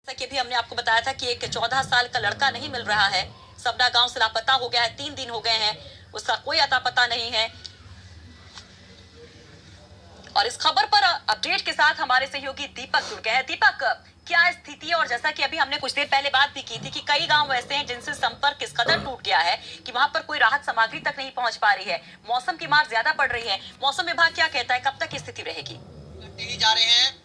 जैसा कि अभी हमने आपको बताया था कि एक 14 साल का लड़का नहीं मिल रहा है। सबना गांव से लापता हो गया है, 3 दिन हो गए हैं, उसका कोई अता पता नहीं है। और इस खबर पर अपडेट के साथ हमारे सहयोगी दीपक जुड़ गए हैं। दीपक, क्या स्थिति है? और जैसा कि अभी हमने कुछ देर पहले बात भी की थी कि कई गांव ऐसे हैं जिनसे संपर्क इस कदर टूट गया है कि वहां पर कोई राहत सामग्री तक नहीं पहुंच पा रही है। मौसम की मार ज्यादा पड़ रही है। मौसम विभाग क्या कहता है, कब तक की स्थिति रहेगी? जा रहे हैं।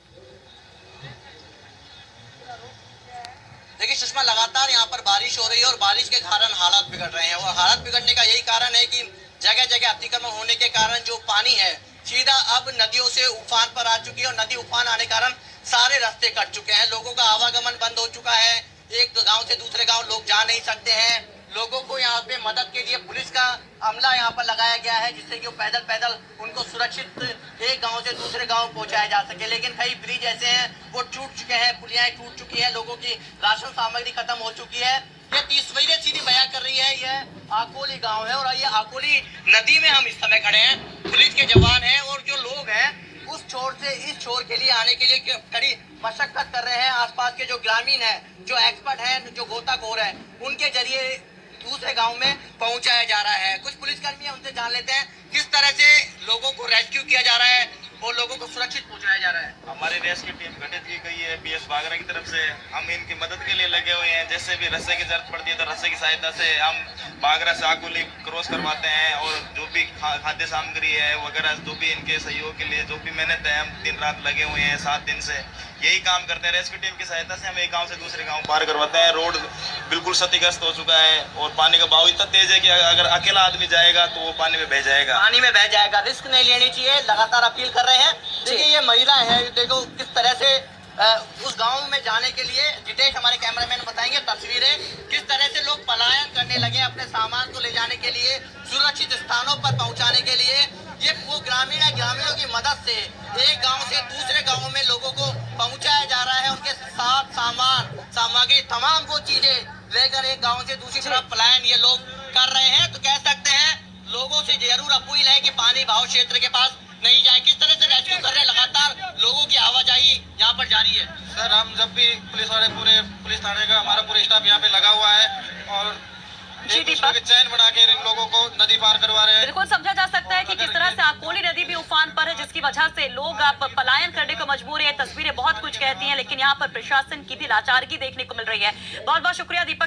देखिए सुषमा, लगातार यहाँ पर बारिश हो रही है और बारिश के कारण हालात बिगड़ रहे हैं। और हालात बिगड़ने का यही कारण है कि जगह जगह अतिक्रमण होने के कारण जो पानी है सीधा अब नदियों से उफान पर आ चुकी है और नदी उफान आने के कारण सारे रास्ते कट चुके हैं। लोगों का आवागमन बंद हो चुका है। एक गांव से दूसरे गांव लोग जा नहीं सकते हैं। लोगों को यहाँ पे मदद के लिए पुलिस का अमला यहाँ पर लगाया गया है, जिससे कि वो पैदल पैदल उनको सुरक्षित एक गांव से दूसरे गांव पहुंचाया जा सके। लेकिन कई ब्रिज ऐसे हैं वो टूट चुके हैं, पुलियाएं टूट चुकी है, लोगों की राशन सामग्री खत्म हो चुकी है। ये तस्वीरें सीधी बयां कर रही है। यह आकोली गांव है और ये आकोली नदी में हम इस समय खड़े हैं। पुलिस के जवान हैं और जो लोग हैं उस छोर से इस छोर के लिए आने के लिए कड़ी मशक्कत कर रहे हैं। आसपास के जो ग्रामीण हैं, जो एक्सपर्ट हैं, जो गोताखोर हैं, उनके जरिए दूसरे गांव में पहुंचाया जा रहा है। कुछ पुलिसकर्मी उनसे जान लेते हैं किस तरह से लोगों को रेस्क्यू किया जा रहा है और लोगों को सुरक्षित पहुंचाया जा रहा है। हमारी रेस्क्यू टीम गठित की गई है पीएस बागरा की तरफ से। हम इनकी मदद के लिए लगे हुए हैं। जैसे भी रस्से की जरूरत पड़ती है तो रस्से की सहायता से हम बागरा से आकुली क्रॉस करवाते हैं। और जो भी खाद्य सामग्री है वगैरह, जो भी इनके सहयोग के लिए जो भी मेहनत है, हम दिन रात लगे हुए हैं 7 दिन से यही काम करते हैं। रेस्क्यू टीम की सहायता से हम एक गांव से दूसरे गांव पार करवाते हैं। रोड बिल्कुल क्षतिग्रस्त हो चुका है और पानी का बहाव इतना तेज है कि अगर अकेला आदमी जाएगा तो वो पानी में बह जाएगा। पानी में बह जाएगा। रिस्क नहीं लेनी चाहिए, लगातार अपील कर रहे हैं। देखिए ये महिला है, देखो किस तरह से उस गांव में जाने के लिए जितेश हमारे कैमरामैन बताएंगे तस्वीरें, किस तरह से लोग पलायन करने लगे अपने सामान को ले जाने के लिए, सुरक्षित स्थानों पर पहुंचाने के लिए। ये वो ग्रामीण है, ग्रामीणों की मदद से एक गांव से दूसरे गांव में लोगों को पहुंचाया जा रहा है। उनके साथ सामान सामग्री तमाम वो चीजें लेकर एक गांव से दूसरी तरफ पलायन ये लोग कर रहे हैं। तो कह सकते हैं लोगों से जरूर अपील है कि पानी भाव क्षेत्र के पास नहीं जाए। किस तरह से रेस्क्यू कर रहे हैं, लगातार लोगों की आवाजाही यहाँ पर जारी है। सर, हम जब भी पुलिस वाले पूरे पुलिस थाने का हमारा पूरा स्टाफ यहाँ पे लगा हुआ है और एक दूसरे के चैन बना के इन लोगों को नदी पार करवा रहे हैं। बिल्कुल समझा जा सकता है कि किस तरह से आकोली नदी भी उफान पर है, जिसकी वजह से लोग अब पलायन करने को मजबूर है। तस्वीरें बहुत कुछ कहती हैं, लेकिन यहाँ पर प्रशासन की भी लाचारगी देखने को मिल रही है। बहुत बहुत शुक्रिया दीपक।